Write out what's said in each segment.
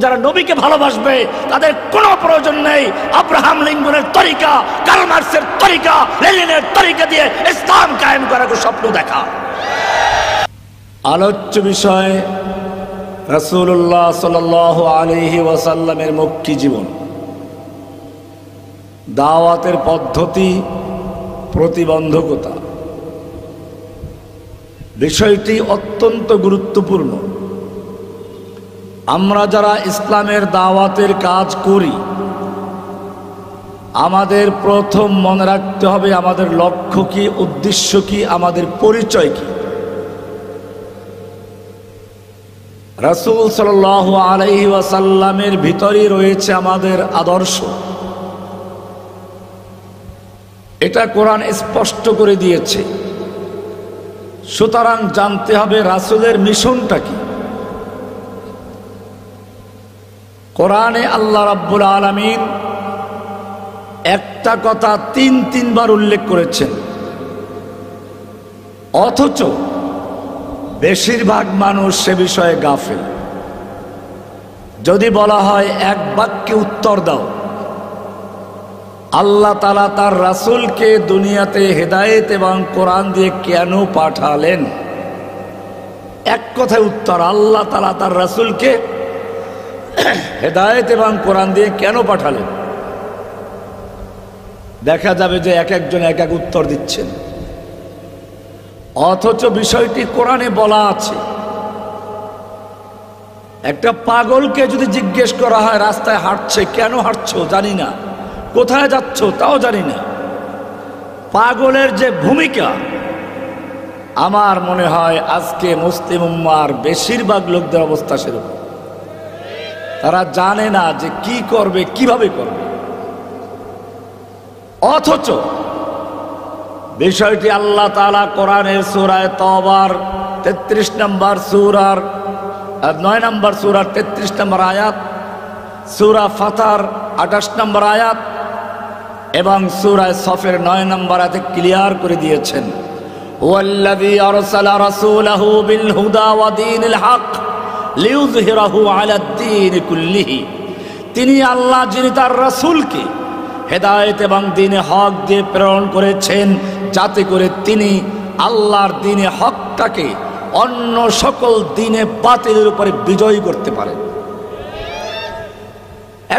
যারা নবীকে ভালোবাসবে তাদের কোনো প্রয়োজন নেই আব্রাহাম লিঙ্কনের তরিকা, কার্ল মার্কসের তরিকা, লেনিনের তরিকা দিয়ে ইসলাম কায়েম করার স্বপ্ন দেখা। আলোচ্য বিষয় রাসূলুল্লাহ সাল্লাল্লাহু আলাইহি ওয়াসাল্লামের মক্কি জীবন, দাওয়াতের পদ্ধতি, প্রতিবন্ধকতা। বিষয়টি অত্যন্ত গুরুত্বপূর্ণ। আমরা যারা ইসলামের দাওয়াতের কাজ করি, আমাদের প্রথম মনে রাখতে হবে আমাদের লক্ষ্য কি, উদ্দেশ্য কি, আমাদের পরিচয় কি। রাসূল সাল্লাল্লাহু আলাইহি ওয়াসাল্লামের ভিতরেই রয়েছে আমাদের আদর্শ। এটা কোরআন স্পষ্ট করে দিয়েছে। সুতরাং জানতে হবে রাসূলের মিশনটা কি। কোরআনে আল্লাহ রাব্বুল আলামিন একটা কথা তিনবার উল্লেখ করেছেন, অথচ বেশিরভাগ মানুষ সে বিষয়ে গাফেল। যদি বলা হয় এক বাক্যে উত্তর দাও, আল্লাহ তাআলা তার রাসূলকে দুনিয়াতে হেদায়েত এবং কোরআন দিয়ে কেন পাঠালেন, এক কথায় উত্তর, আল্লাহ তাআলা তার রাসূলকে হেদায়েত এবং কোরআন দিয়ে কেন পাঠালেন। দেখা যাবে যে এক একজন এক এক উত্তর দিচ্ছেন, অথচ বিষয়টি কোরআনে বলা আছে। একটা পাগলকে যদি জিজ্ঞেস করা হয় রাস্তায় হাঁটছে, কেন হাঁটছো জানি না, কোথায় যাচ্ছ তাও জানি না, পাগলের যে ভূমিকা, আমার মনে হয় আজকে মুসলিম উম্মার বেশিরভাগ লোকদের অবস্থা সেরকম। তারা জানে না যে কি করবে, কিভাবে করবে। অথচ বিষয়টি আল্লাহ তাআলা কোরআনের সূরা তাওবার 33 নম্বর সূরার 9 নম্বর সূরার 33 নম্বর আয়াত, সূরা ফাতর 28 নম্বর আয়াত এবং সূরা সফের 9 নম্বর আয়াতে ক্লিয়ার করে দিয়েছেন, ওয়াল্লাযী আরসালা রাসূলাহু বিল হুদা ওয়া দীনিল হক লিইয়ুযহিরাহু আলাদ দীন কুল্লিহি। তিনি আল্লাহ, যিনি তার রাসূলকে হেদায়েত এবং দ্বীনে হক দিয়ে প্রেরণ করেছেন, যাতে করে তিনি আল্লাহর দ্বীনে হকটাকে অন্য সকল দ্বীনে বাতিলের উপরে বিজয়ী করতে পারেন।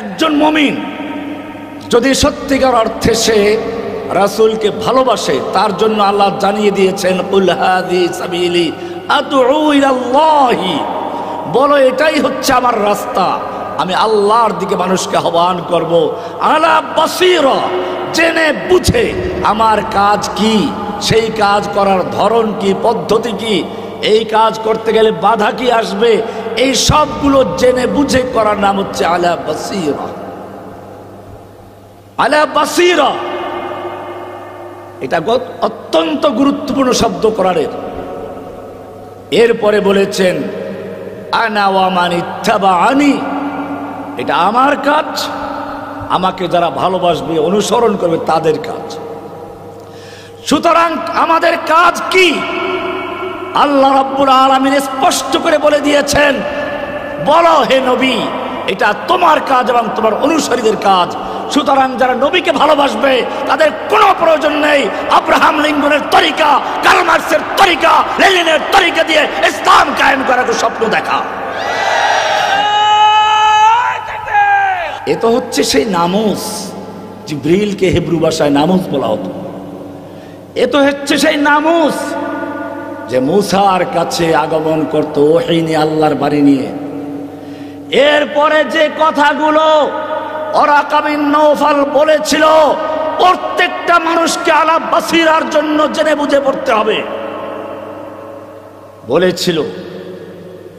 একজন মুমিন যদি সত্যিকার অর্থে সে রাসূলকে ভালোবাসে, তার জন্য আল্লাহ জানিয়ে দিয়েছেন, কুল হাযিহি সাবিলি আদউ ইলাল্লাহি, বলো এটাই হচ্ছে আমার রাস্তা, আমি আল্লাহর দিকে মানুষকে আহ্বান করব। আলা বাসীরা, জেনে বুঝে আমার কাজ কি, সেই কাজ করার ধরন কি, পদ্ধতি কি, এই কাজ করতে গেলে বাধা কি আসবে, এই সবগুলো জেনে বুঝে করার নাম হচ্ছে আলা বাসীরা। আলা বাসীরা এটা অত্যন্ত গুরুত্বপূর্ণ শব্দ কোরআনের। এরপরে বলেছেন আনা ওয়া মান ইত্তাবাআনি, এটা আমার কাজ, আমাকে যারা ভালোবাসবে, অনুসরণ করবে তাদের কাজ। সুতরাং আমাদের কাজ কি, আল্লাহ রাব্বুল আলামিন স্পষ্ট করে বলে দিয়েছেন, বলো হে নবী, এটা তোমার কাজ এবং তোমার অনুসারীদের কাজ। সুতরাং যারা নবীকে ভালোবাসবে তাদের কোনো প্রয়োজন নেই আব্রাহাম লিঙ্কনের তরিকা, কার্ল মার্কসের তরিকা, লেনিনের তরিকা দিয়ে ইসলাম কায়েম করার স্বপ্ন দেখা। এ তো হচ্ছে সেই নামুস, জিবরিলকে হিব্রু ভাষায় নামুস বলা হতো। এ তো হচ্ছে সেই নামুস যে মুসার কাছে আগমন করত ওহী নিয়ে, আল্লাহর বাণী নিয়ে। এরপরে যে কথাগুলো ওরাকা বিন নওফাল বলেছিল, প্রত্যেকটা মানুষকে আলা বাসীরার জন্য জেনে বুঝে পড়তে হবে। বলেছিল,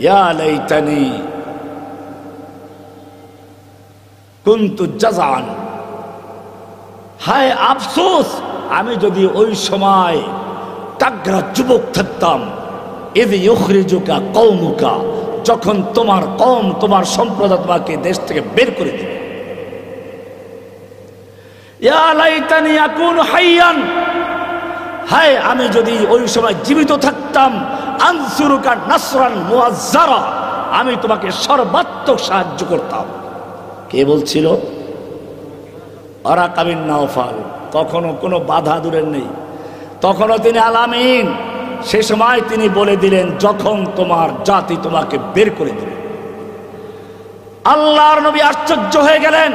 ইয়া লাইতানি কুনতু জাযান, হায় আফসোস আমি যদি ওই সময় তাগড়া যুবক থাকতাম। ইয ইউখরিজুকা কওমুকা, যখন তোমার কওম, তোমার সম্প্রদায় তোমাকে দেশ থেকে বের করে দিবে। ইয়া লাইতানি আকুনু হাইয়ান, হায় আমি যদি ওই সময় জীবিত থাকতাম। আনসুরুকা নাসরান মুআজ্জারা, আমি তোমাকে সর্বাত্মক সাহায্য করতাম। কে বলছিল? Waraqa bin Nawfal. তখনও কোনো বাধা দূরের নেই, তখনও তিনি আল আমিন। সে সময় তিনি বলে দিলেন, যখন তোমার জাতি তোমাকে বের করে দিবে। আল্লাহর নবী আশ্চর্য হয়ে গেলেন,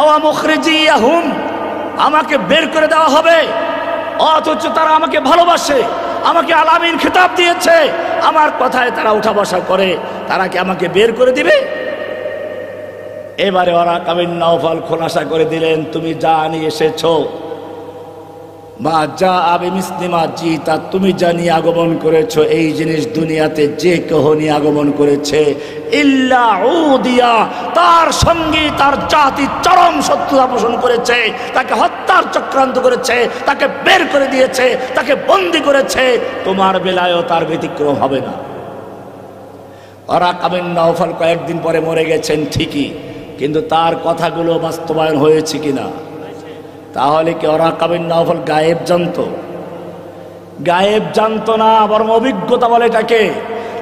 আওয়া মুখরিজিয়াহুম, আমাকে বের করে দেওয়া হবে, অথচ তারা আমাকে ভালোবাসে, আমাকে আল আমিন খেতাব দিয়েছে, আমার কথায় তারা উঠা বসা করে, তারা কি আমাকে বের করে দিবে? এবারে ওয়ারাকা বিন নাওফাল খোলাসা করে দিলেন, তুমি যা নিয়ে এসেছো, মা যা আবি মিসলিমা জিতা, তুমি যা নিয়ে আগমন করেছো এই জিনিস দুনিয়াতে যে কেহ নিয়ে আগমন করেছে ইল্লা উদিয়া, তার সঙ্গে তার জাতি চরম শত্রুতা পোষণ করেছে, তাকে হত্যার চক্রান্ত করেছে, তাকে বের করে দিয়েছে, তাকে বন্দী করেছে। তোমার বেলায়ও তার ব্যতিক্রম হবে না। ওয়ারাকা বিন নাওফাল কয়েকদিন পরে মরে গেছেন ঠিকই, কিন্তু তার কথাগুলো বাস্তবায়ন হয়েছে কিনা? তাহলে কি ওয়ারাকা বিন নাওফাল গায়েব জানতো? গায়েব জানতো না, বরং অভিজ্ঞতা বলে এটাকে।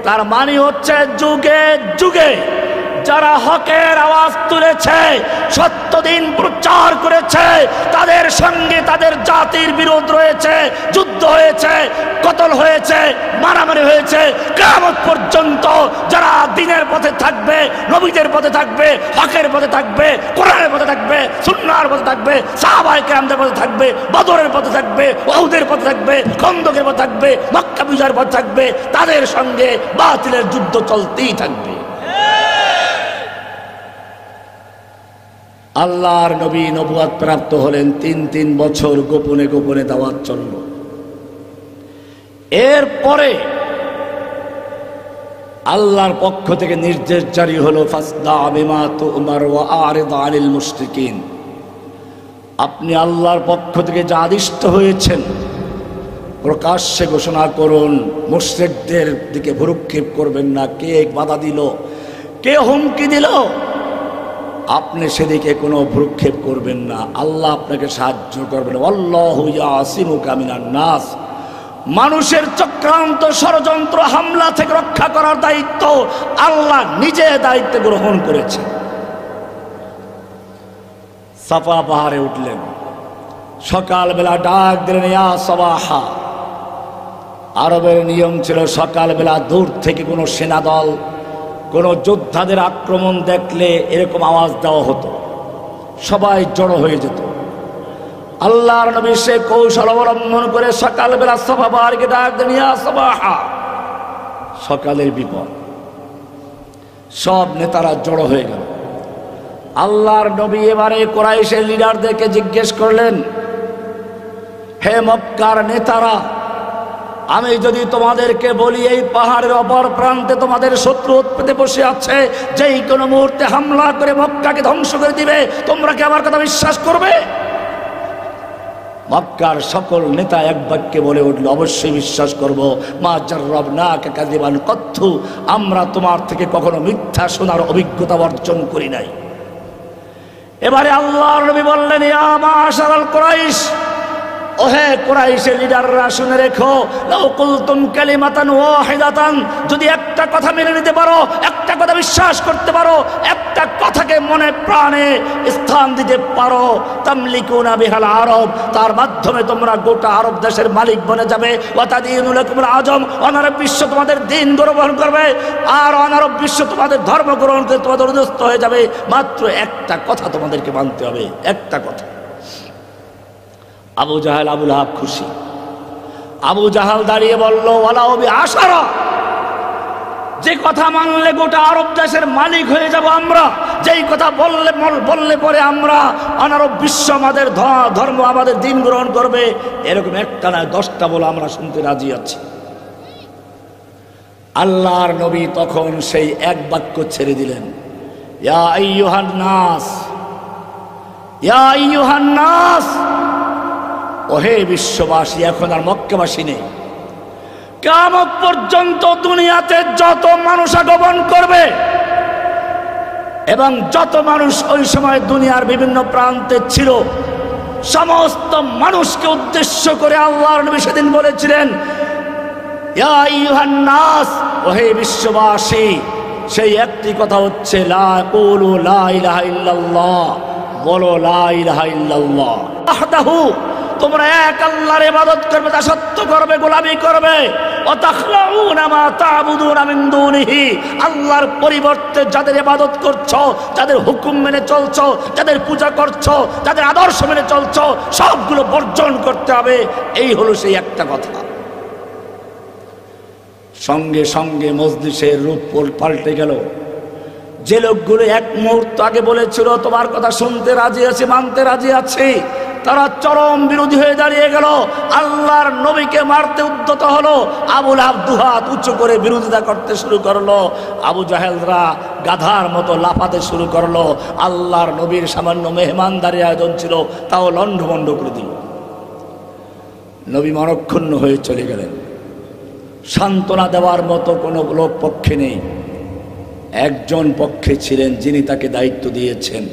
তার মানে হচ্ছে যুগে যুগে যারা হকের আওয়াজ তুলেছে, সত্য দিন প্রচার করেছে, তাদের সঙ্গে তাদের জাতির বিরোধ রয়েছে, যুদ্ধ হয়েছে, কতল হয়েছে, মারামারি হয়েছে। কিয়ামত পর্যন্ত যারা দিনের পথে থাকবে, নবীদের পথে থাকবে, হকের পথে থাকবে, কোরআনের পথে থাকবে, সুন্নাহর পথে থাকবে, সাহাবায়ে কেরামদের পথে থাকবে, বদরের পথে থাকবে, উহুদের পথে থাকবে, খন্দকের পথে থাকবে, মক্কা বিজয়ের পথে থাকবে, তাদের সঙ্গে বাতিলের যুদ্ধ চলতেই থাকবে। আল্লাহর নবী নবুয়ত প্রাপ্ত হলেন, ৩ বছর গোপনে গোপনে দাওয়াত চলল। এরপরে আল্লাহর পক্ষ থেকে নির্দেশ জারি হলো, ফাসদা বিমা তুমার ওয়া আরিদ আনিল মুশরিকিন। আপনি আল্লাহর পক্ষ থেকে যা আদিষ্ট হয়েছেন প্রকাশ্যে ঘোষণা করুন, মুশরিকদের দিকে ভ্রুক্ষেপ করবেন না। কে বাধা দিল, কে হুমকি দিল, আপনি সেদিকে কোনো ভ্রুক্ষেপ করবেন না। আল্লাহ আপনাকে সাহায্য করবেন। আল্লাহু ইয়াসিমুকা মিনান নাস। মানুষের চক্রান্ত, ষড়যন্ত্র, হামলা থেকে রক্ষা করার দায়িত্ব আল্লাহ নিজে দায়িত্ব গ্রহণ করেছে। সাফা পাহাড়ে উঠলেন, সকালবেলা ডাক দিলেন, ইয়া সাবাহা। আরবের নিয়ম ছিল সকালবেলা দূর থেকে কোনো সেনাদল, কোনো যোদ্ধাদের আক্রমণ দেখলে এরকম আওয়াজ দেওয়া হতো, সবাই জড়ো হয়ে যেত। আল্লাহর নবী সে কৌশল অবলম্বন করে সকালবেলা সাফা পাহাড়কে ডাক দেন, ইয়া সাবাহা, সকালের বিপদ। সব নেতারা জড়ো হয়ে গেল। আল্লাহর নবী এবারে কুরাইশের লিডারদেরকে জিজ্ঞেস করলেন, হে মক্কার নেতারা, আমি যদি তোমাদেরকে বলি এই পাহাড়ের অপর প্রান্তে তোমাদের শত্রু উৎপেতে বসে আছে, যেই কোনো মুহূর্তে হামলা করে মক্কাকে ধ্বংস করে দিবে, তোমরা কি আমার কথা বিশ্বাস করবে? মক্কার সকল নেতা এক বাক্যে বলে উঠল, অবশ্যই বিশ্বাস করব। মা জাররাবনাকা কাযিবান কত্তু, আমরা তোমার থেকে কখনো মিথ্যা শোনার অভিজ্ঞতা অর্জন করি নাই। এবারে আল্লাহর নবী বললেন, ইয়া মাশারাল কুরাইশ, ওহে কুরাইশের লিডাররা শুনে রেখো, লাউ কুলতুম কালিমাতান ওয়াহিদাতান, যদি একটা কথা মেনে নিতে পারো, একটা কথা বিশ্বাস করতে পারো, একটা কথাকে মনে প্রাণে স্থান দিতে পারো, তামলিকুনা বিহাল আরব, তার মাধ্যমে তোমরা গোটা আরব দেশের মালিক বনে যাবে। ওয়া তাদিনু লাকুমুল আজম, অনারব বিশ্ব তোমাদের দিন গ্রহণ করবে, আর অনারব বিশ্ব তোমাদের ধর্ম গ্রহণ করে তোমাদের অধীনস্থ হয়ে যাবে। মাত্র একটা কথা তোমাদেরকে মানতে হবে, একটা কথা। আবু জাহাল, আবুল আহাব খুশি। আবু জাহাল দাঁড়িয়ে বলল, ওয়ালাউ বিআশারা, যে কথা মানলে গোটা আরব দেশের মালিক হয়ে যাব আমরা, যেই কথা বললে পরে আমরা অনারব বিশ্ব আমাদের ধর্ম, আমাদের দিন গ্রহণ করবে, এরকম একটা না 10টা বলে আমরা শুনতে রাজি আছি। আল্লাহর নবী তখন সেই এক বাক্য ছেড়ে দিলেন, ইয়া আইয়ুহান নাস, ইয়া আইয়ুহান নাস, ওহে বিশ্ববাসী। এখন আর মক্কাবাসী নেই। কিয়ামত পর্যন্ত দুনিয়াতে যত মানুষ আগমন করবে এবং যত মানুষ ওই সময় দুনিয়ার বিভিন্ন প্রান্তে ছিল, সমস্ত মানুষকে উদ্দেশ্য করে আল্লাহর নবী সেদিন বলেছিলেন, ইয়া আইয়ুহান নাস, ওহে বিশ্ববাসী, সেই একটি কথা হচ্ছে লা কুলু লা ইলাহা ইল্লাল্লাহ, বলো লা ইলাহা ইল্লাল্লাহ ওয়াহদাহু, তোমরা এক আল্লাহর ইবাদত করবে, দাসত্ব করবে, গোলামি করবে। ওয়া তাখলাউনা মা তা'বুদুনা মিন দুনিহি, আল্লাহর পরিবর্তে যাদের ইবাদত করছো, যাদের হুকুম মেনে চলছো, যাদের পূজা করছো, যাদের আদর্শ মেনে চলছো, সবগুলো বর্জন করতে হবে। এই হলো সেই একটা কথা। সঙ্গে সঙ্গে মজলিসের রূপ পাল্টে গেল। যে লোকগুলো এক মুহূর্ত আগে বলেছিল তোমার কথা শুনতে রাজি আছি, মানতে রাজি আছি, তারা চরম বিরোধী হয়ে দাঁড়িয়ে গেল। আল্লাহর নবীকে মারতে উদ্যত হলো। আবু লাহাব দুহাত উঁচু করে বিরোধিতা করতে শুরু করলো। আবু জাহেলরা গাধার মতো লাফাতে শুরু করলো। আল্লাহর নবীর সামান্য মেহমানদারি আয়োজন ছিল, তাও লণ্ডভণ্ড করে দিল। নবী মনক্ষুণ্ণ হয়ে চলে গেলেন। সান্ত্বনা দেওয়ার মতো কোনো লোক পক্ষে নেই। একজন পক্ষে ছিলেন যিনি তাকে দায়িত্ব দিয়েছেন।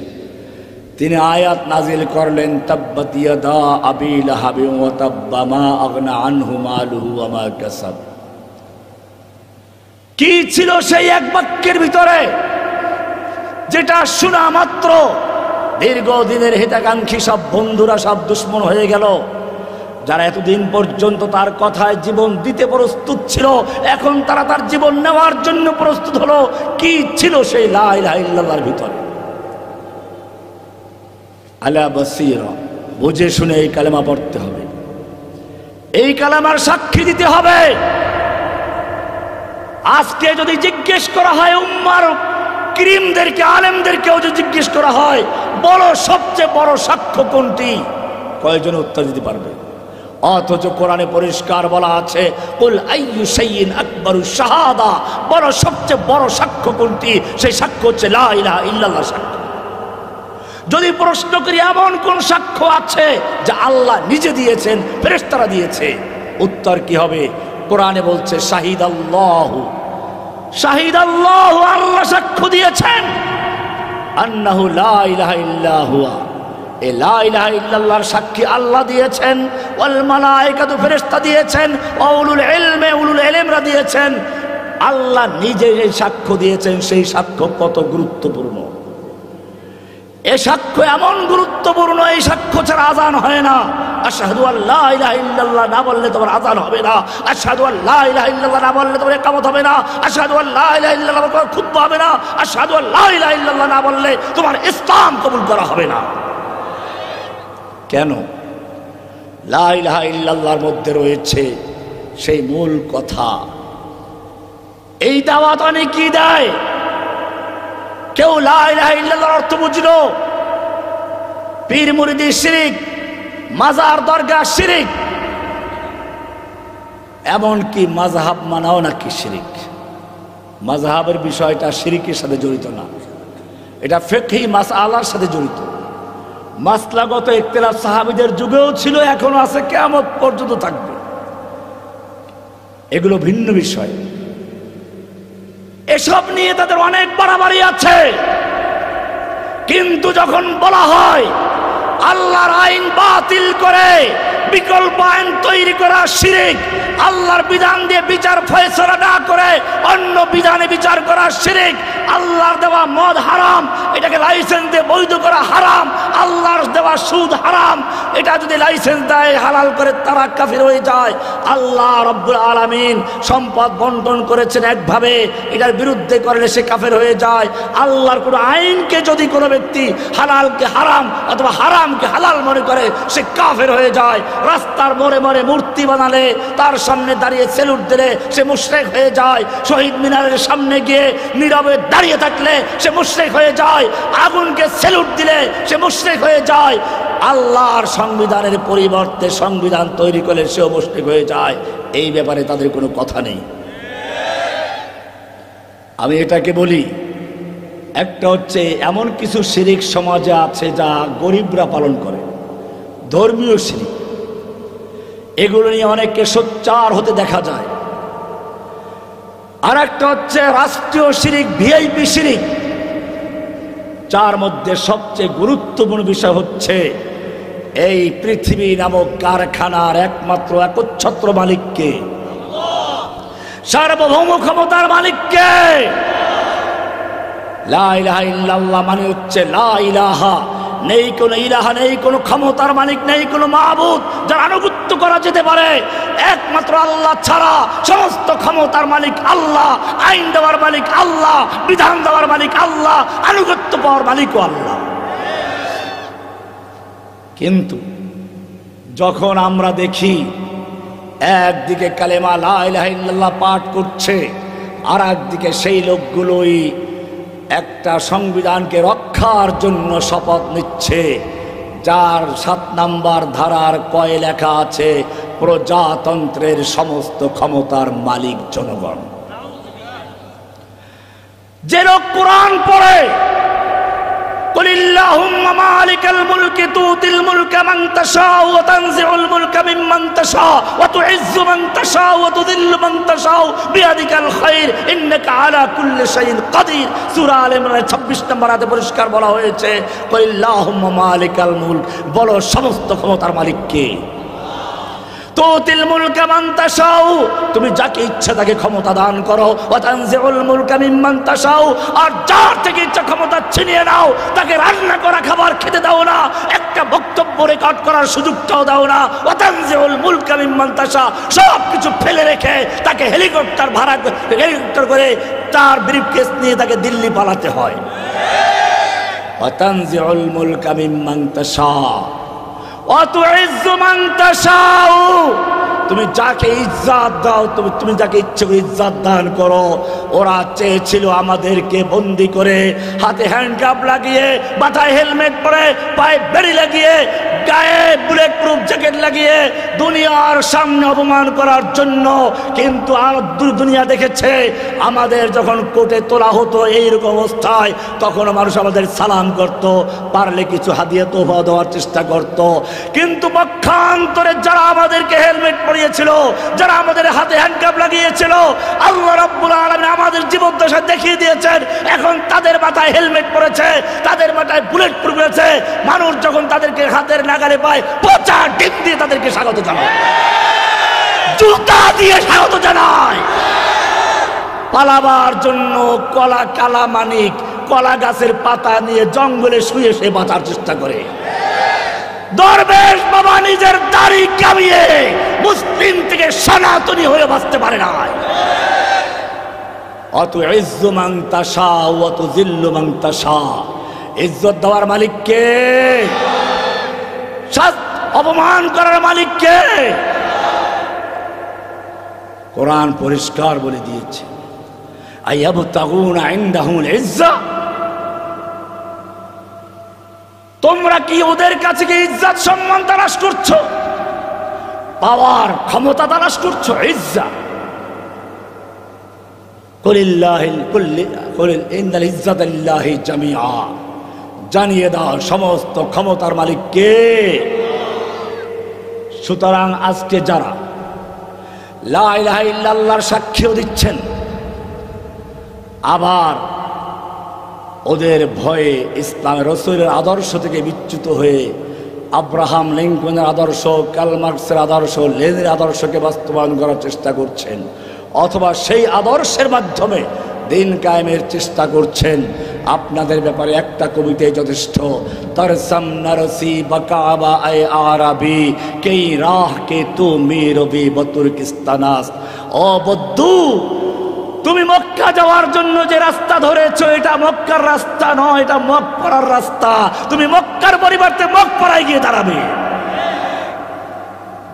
তিনি আয়াত নাজিল করলেন তাব্বাত ইয়াদা আবি লাহাবি ওয়া তাব্বা মা আগনা আনহু মালুহু ওয়া মা কাসাব। কি ছিল সেই এক বাক্যের ভিতরে, যেটা শোনা মাত্র দীর্ঘদিনের হিতাকাঙ্ক্ষী সব বন্ধুরা সব দুশ্মন হয়ে গেল। যারা এতদিন পর্যন্ত তার কথায় জীবন দিতে প্রস্তুত ছিল, এখন তারা তার জীবন নেওয়ার জন্য প্রস্তুত হলো। কি ছিল সেই লা ইলাহা ইল্লাল্লাহর ভিতরে? আলা বাসীরা, বুঝে শুনে এই কালেমা পড়তে হবে, এই কালেমার সাক্ষী দিতে হবে। আজকে যদি জিজ্ঞেস করা হয় উম্মার কিরিমদেরকে, আলেমদেরকেও যদি জিজ্ঞেস করা হয় বলো সবচেয়ে বড় সাক্ষ্য কোনটি, কয়জন উত্তর দিতে পারবে? অথচ কোরআনে পরিষ্কার বলা আছে কুল আইয়ু শাইইন আকবারু শাহাদা, বলো সবচেয়ে বড় সাক্ষ্য কোনটি? সেই সাক্ষ্য হচ্ছে লা ইলাহা ইল্লাল্লাহ সাক্ষ্য। যদি প্রশ্ন করি এমন কোন সাক্ষ্য আছে যা আল্লাহ নিজে দিয়েছেন, ফেরেশতারা দিয়েছে, উত্তর কি হবে? কোরআনে বলছে শাহিদাল্লাহু, শাহিদাল্লাহু, আল্লাহ সাক্ষ্য দিয়েছেন আন্নাহু লা ইলাহা ইল্লা হুয়া, এ লা ইলাহা ইল্লাল্লাহর সাক্ষী আল্লাহ দিয়েছেন, ওয়াল মালায়েকাতু, ফেরেশতা দিয়েছেন, ওয়া উলুল ইলমে, উলুল ইলমরা দিয়েছেন। আল্লাহ নিজে যে সাক্ষ্য দিয়েছেন সেই সাক্ষ্য কত গুরুত্বপূর্ণ। এই সাক্ষ্য এমন গুরুত্বপূর্ণ, এই সাক্ষ্য ছাড়া আযান হয় না। আশহাদু আল্লা ইলাহা ইল্লাল্লাহ না বললে তোমার আযান হবে না। আশহাদু আল্লা ইলাহা ইল্লাল্লাহ না বললে তোমার ইকামত হবে না। আশহাদু আল্লা ইলাহা ইল্লাল্লাহ তোমার খুতবা হবে না। আশহাদু আল্লা ইলাহা ইল্লাল্লাহ না বললে তোমার ইসলাম কবুল করা হবে না। কেন? লা ইলাহা ইল্লাল্লাহর মধ্যে রয়েছে সেই মূল কথা। এই দাওয়াত অনেকেই দেয়। কেউ লা ইলাহা ইল্লাল্লাহর অর্থ বুঝলো পীর মুরিদি শিরিক, মাজার দরগা শিরিক, এমনকি মাযহাব মানাও নাকি শিরিক। মাযহাবের বিষয়টা শিরিকের সাথে জড়িত না, এটা ফিকহি মাসআলার সাথে জড়িত। মাসলাগত ইখতিলাফ সাহাবীদের যুগেও ছিল, এখনো আছে, কিয়ামত পর্যন্ত থাকবে। এগুলো ভিন্ন বিষয়। এসব নিয়ে তাদের অনেক বাড়াবাড়ি আছে, কিন্তু যখন বলা হয় আল্লাহর আইন বাতিল করে বিকল্প আইন তৈরি করা শিরিক, আল্লাহর বিধান দিয়ে বিচার ফয়সালা না করে অন্য বিধানে বিচার করা শিরিক, আল্লাহর দেওয়া মদ হারাম, এটাকে লাইসেন্স দিয়ে বৈধ করা হারাম, আল্লাহর দেওয়া সুদ হারাম, এটা যদি লাইসেন্স দেয় হালাল করে তারা কাফির হয়ে যায়। আল্লাহ রাব্বুল আলামিন সম্পদ বন্টন করেছেন একভাবে, এটার বিরুদ্ধে করলে সে কাফের হয়ে যায়। আল্লাহর কোনো আইনকে যদি কোনো ব্যক্তি হালালকে হারাম অথবা হারামকে হালাল মনে করে সে কাফের হয়ে যায়। রাস্তার মোড়ে মোড়ে মূর্তি বানালে, তার সামনে দাঁড়িয়ে সেলুট দিলে সে মুশরিক হয়ে যায়। শহীদ মিনারের সামনে গিয়ে নীরবে দাঁড়িয়ে থাকলে সে মুশরিক হয়ে যায়। আগুনকে সেলুট দিলে সে মুশরিক হয়ে যায়। আল্লাহর সংবিধানের পরিবর্তে সংবিধান তৈরি করলে সেও মুশরিক হয়ে যায়। এই ব্যাপারে তাদের কোনো কথা নেই। আমি এটাকে বলি, একটা হচ্ছে এমন কিছু শিরিক সমাজে আছে যা গরিবরা পালন করে, ধর্মীয় শিরিক, এগুলো নিয়ে অনেককে সোচ্চার হতে দেখা যায়। আর একটা হচ্ছে রাষ্ট্রীয় শিরিক, ভিআইপি শিরিক, যার মধ্যে সবচেয়ে গুরুত্বপূর্ণ বিষয় হচ্ছে এই পৃথিবী নামক কারখানার একমাত্র একচ্ছত্র মালিককে, সার্বভৌম ক্ষমতার মালিককে, লা ইলাহা ইল্লাল্লাহ মানে হচ্ছে লা ইলাহা, নেই কোনো ইলাহা, নেই কোনো ক্ষমতার মালিক, নেই কোনো মাবুদ যার আনুগত্য করা যেতে পারে একমাত্র আল্লাহ ছাড়া। সমস্ত ক্ষমতার মালিক আল্লাহ, আইন দেওয়ার মালিক আল্লাহ, বিধান দেওয়ার মালিক আল্লাহ, আনুগত্য পাওয়ার মালিকও আল্লাহ। কিন্তু যখন আমরা দেখি একদিকে কালেমা লা ইলাহা ইল্লাল্লাহ পাঠ করছে, আর একদিকে সেই লোকগুলোই একটা সংবিধানকে রক্ষার জন্য শপথ নিচ্ছে, যার 7 নম্বর ধারার কয়ে লেখা আছে প্রজাতন্ত্রের সমস্ত ক্ষমতার মালিক জনগণ। যে লোক কোরআন পড়ে কুলিল্লাহুম্মা মালিকাল মুলকি তুতিল মুলকা মান তাশাউ ওয়া তানজিউল মুলকা মিম্মান তাশাউ ওয়া তুইজ্জু মান তাশাউ ওয়া তুযিল্লু মান তাশাউ বিয়াদিকাল খায়র ইন্নাকা আলা কুল্লি শাইইন কাদির। সূরা আলে ইমরানের 26 নম্বর আয়াতে পরিষ্কার বলা হয়েছে কুলিল্লাহুম্মা মালিকাল মুলক, বলো সমস্ত ক্ষমতার মালিক কে? তুতিল মুলকা মান তাশাউ, তুমি যাকে ইচ্ছা তাকে ক্ষমতা দান করো। ওয়া তানজিউল মুলকা মিম্মান তাশাউ, আর যার থেকে ইচ্ছা ক্ষমতা ছিনিয়ে নাও। তাকে রান্না করা খাবার খেতে দাও না, একটা বক্তব্য রেকর্ড করার সুযোগটাও দাও না। ওয়া তানজিউল মুলকা মিম্মান তাশা, সব কিছু ফেলে রেখে তাকে হেলিকপ্টার ভাড়া করে তার ব্রিফকেস নিয়ে তাকে দিল্লি পালাতে হয়। ওয়া তানজিউল মুলকা মিম্মান তাশা ওয়া তুইজ্জু মান তাশাউ, তুমি যাকে ইজ্জত দাও, তুমি যাকে ইচ্ছে করে ইজ্জত দান করো। ওরা চেয়েছিল আমাদেরকে বন্দি করে, হাতে হ্যান্ডকাপ লাগিয়ে, মাথায় হেলমেট পরে, পায়ে বেড়ি লাগিয়ে, গায়ে বুলেট প্রুফ জ্যাকেট লাগিয়ে দুনিয়ার সামনে অপমান করার জন্য। কিন্তু আর দুনিয়া দেখেছে আমাদের যখন কোর্টে তোলা হতো এইরকম অবস্থায়, তখন মানুষ আমাদের সালাম করত, পারলে কিছু হাদিয়া তোফা দেওয়ার চেষ্টা করত। কিন্তু পক্ষান্তরে যারা আমাদেরকে হেলমেট পরিয়েছিল, যারা আমাদের হাতে হ্যান্ডকাপ লাগিয়েছিল, আল্লাহ রাব্বুল আলামিন আমাদের জীবদ্দশা দেখিয়ে দিয়েছেন। এখন তাদের মাথায় হেলমেট পড়েছে, তাদের মাথায় বুলেট প্রুফ রয়েছে। মানুষ যখন তাদেরকে হাতের নাগালে পায়, পচা ডিম দিয়ে তাদেরকে স্বাগত জানায়, জুতা দিয়ে স্বাগত জানায়। পালাবার জন্য কালা মানিক কলা গাছের পাতা নিয়ে জঙ্গলে শুয়ে সে বাঁচার চেষ্টা করে। দরবেশ বাবা নিজের দাড়ি কামিয়ে মুসলিম থেকে সনাতনী হয়ে বাঁচতে পারে না। অত ইজ্জু মান তাশা ওয়া তুযিল্লু মান তাশা, ইজ্জত দেওয়ার মালিক কে? অপমান করার মালিক কে? কোরআন পরিষ্কার বলে দিয়েছে আইয়াবতাগুনা ইনদাহুল ইজ্জা, তোমরা কি ওদের কাছে কি ইজ্জত সম্মান তালাশ করছো, পাওয়ার ক্ষমতা তালাশ করছো? ইজ্জা ইন্নাল ইজ্জাতা লিল্লাহি জামিআ, জানিয়ে দাও সমস্ত ক্ষমতার মালিক কে? সুতরাং আজকে যারা লা ইলাহা ইল্লাল্লাহর সাক্ষ্য দিচ্ছেন, আবার ওদের ভয়ে ইসলামের রাসূলের আদর্শ থেকে বিচ্যুত হয়ে আব্রাহাম লিঙ্কনের আদর্শ, কার্ল মার্কসের আদর্শ, লেনিনের আদর্শকে বাস্তবায়ন করার চেষ্টা করছেন, অথবা সেই আদর্শের মাধ্যমে দিন কায়েমের চেষ্টা করছেন, আপনাদের ব্যাপারে একটা কবিতাই যথেষ্ট। তরসম নরসি বকাবা আয় আরবি কেই রাহ কে তু মিরবি বতুর্কিস্তানাস। ও বদ্দু, তুমি মক্কা যাওয়ার জন্য যে রাস্তা ধরেছো, এটা মক্কার রাস্তা নয়, এটা মক্কার রাস্তা। তুমি মক্কার পরিবর্তে মক্কায় গিয়ে দাঁড়াবে।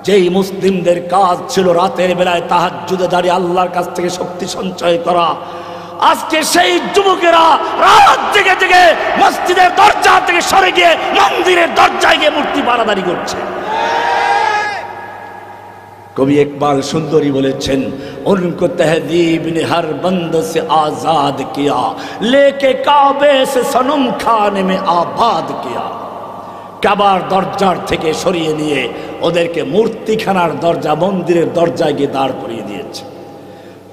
যেই মুসলিমদের কাজ ছিল রাতের বেলায় তাহাজ্জুদে দাঁড়িয়ে আল্লাহর কাছ থেকে শক্তি সঞ্চয় করা, আজকে সেই যুবকেরা রাত জেগে জেগে মসজিদের দরজা থেকে সরে গিয়ে মন্দিরের দরজায় গিয়ে মূর্তি বাড়াদারি করছে। কবি ইকবাল সুন্দরী বলেছেন, উनको तहजीब ने हर बंद से आजाद किया लेके काबे से सनम खाने में आबाद किया। কাবার দরজার থেকে সরিয়ে নিয়ে ওদেরকে মূর্তিখানার দরজা, মন্দিরের দরজায় গিয়ে দাঁড় করিয়ে দিয়েছে।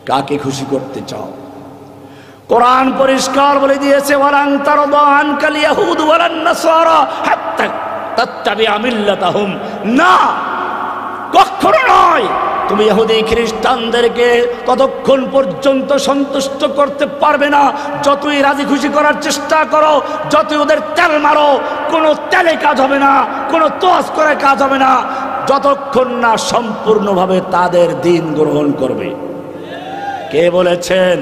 কাকে খুশি করতে চাও? কোরআন পরিষ্কার বলে দিয়েছে, ওয়ালান তারদা আনকাল ইয়াহুদ ওয়ালান নাসারা হাত্তা তাত্তাবিআ মিল্লাতাহুম। না, কখনো নয়। তুমি ইহুদি খ্রিস্টানদেরকে ততক্ষণ পর্যন্ত সন্তুষ্ট করতে পারবে না যতই রাজি খুশি করার চেষ্টা করো, যতই ওদের তেল মারো, কোনো তেলে কাজ হবে না, কোনো তোয়াজ করে কাজ হবে না, যতক্ষণ না সম্পূর্ণভাবে তাদের দিন গ্রহণ করবে। কে বলেছেন?